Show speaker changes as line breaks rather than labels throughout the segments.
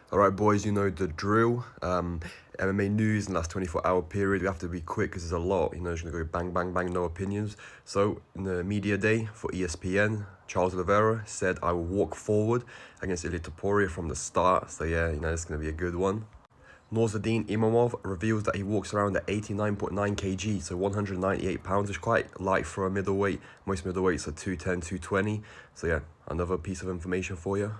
All right, boys, you know the drill. MMA news in the last 24-hour period. We have to be quick because there's a lot. It's going to go bang, bang, bang, no opinions. So, in the media day for ESPN, Charles Oliveira said, I will walk forward against Ilia Topuria from the start. So, yeah, it's going to be a good one. Norzadin Imamov reveals that he walks around at 89.9 kg, so 198 pounds, which is quite light for a middleweight. Most middleweights are 210, 220. So, yeah, another piece of information for you.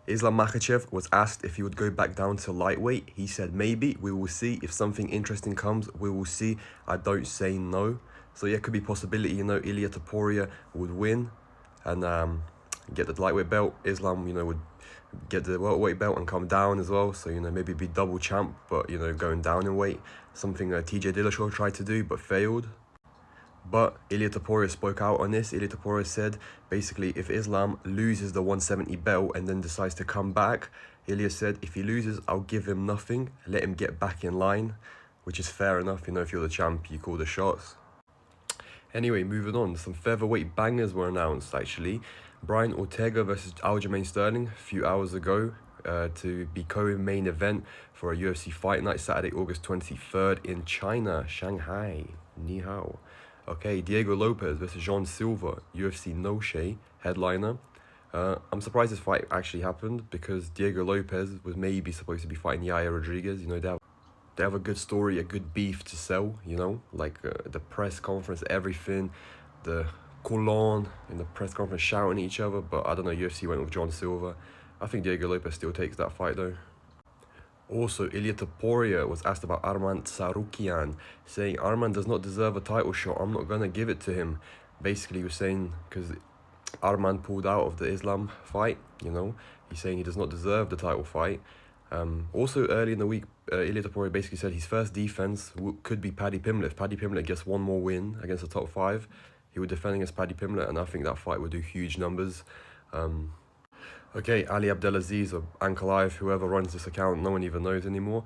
Islam Makhachev was asked if he would go back down to lightweight. He said, maybe, we will see. If something interesting comes, we will see. I don't say no. So yeah, could be possibility, Ilia Topuria would win and get the lightweight belt. Islam, would get the welterweight belt and come down as well. So, maybe be double champ, but, going down in weight. Something TJ Dillashaw tried to do, but failed. But Ilia Topuria spoke out on this. Ilia Topuria said, basically, if Islam loses the 170 belt and then decides to come back, Ilia said, if he loses, I'll give him nothing, let him get back in line, which is fair enough. If you're the champ, you call the shots. Anyway, moving on. Some featherweight bangers were announced, actually. Brian Ortega versus Aljamain Sterling a few hours ago to be co-main event for a UFC Fight Night, Saturday, August 23rd in China, Shanghai. Ni hao. Okay, Diego Lopez versus Jean Silva, UFC No Shea headliner. I'm surprised this fight actually happened because Diego Lopez was maybe supposed to be fighting Yair Rodriguez. They have a good story, a good beef to sell, like the press conference, everything, the Colon in the press conference shouting at each other, but I don't know, UFC went with John Silva. I think Diego Lopez still takes that fight though. Also, Ilia Topuria was asked about Arman Tsarukyan, saying Arman does not deserve a title shot, I'm not going to give it to him. Basically, he was saying, because Arman pulled out of the Islam fight, he's saying he does not deserve the title fight. Also, early in the week, Ilia Topuria basically said his first defense could be Paddy Pimblett. If Paddy Pimblett gets one more win against the top 5, he would defend against Paddy Pimblett, and I think that fight would do huge numbers. Okay, Ali Abdelaziz or Ankalaev, whoever runs this account, no one even knows anymore.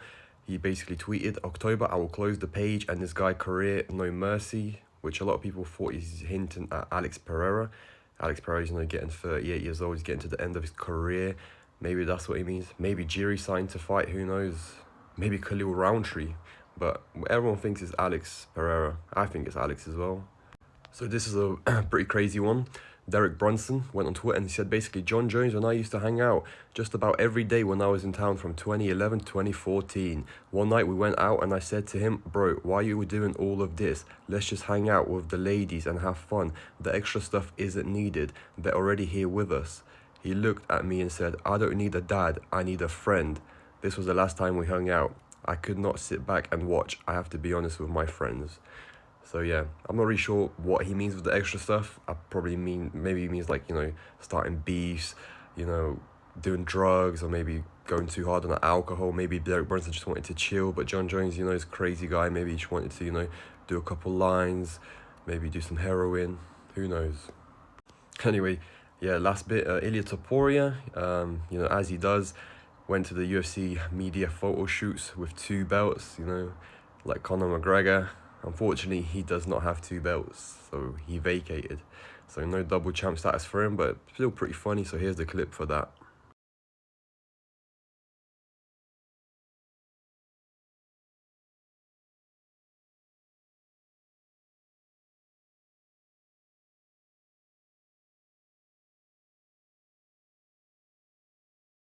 He basically tweeted, October, I will close the page and this guy career, no mercy, which a lot of people thought he's hinting at Alex Pereira. Alex Pereira's, getting 38 years old, he's getting to the end of his career. Maybe that's what he means. Maybe Jiri signed to fight, who knows? Maybe Khalil Roundtree. But everyone thinks it's Alex Pereira. I think it's Alex as well. So this is a pretty crazy one. Derek Brunson went on Twitter and he said, basically, John Jones and I used to hang out just about every day when I was in town from 2011 to 2014. One night we went out and I said to him, bro, why are you doing all of this? Let's just hang out with the ladies and have fun. The extra stuff isn't needed. They're already here with us. He looked at me and said, I don't need a dad, I need a friend. This was the last time we hung out. I could not sit back and watch. I have to be honest with my friends. So yeah, I'm not really sure what he means with the extra stuff. Maybe he means like, starting beefs, doing drugs, or maybe going too hard on the alcohol. Maybe Derek Brunson just wanted to chill, but John Jones, is a crazy guy. Maybe he just wanted to, do a couple lines, maybe do some heroin, who knows. Anyway, yeah, last bit, Ilia Topuria, as he does, went to the UFC media photo shoots with 2 belts, like Conor McGregor. Unfortunately, he does not have 2 belts, so he vacated. So no double champ status for him, but still pretty funny, so here's the clip for that.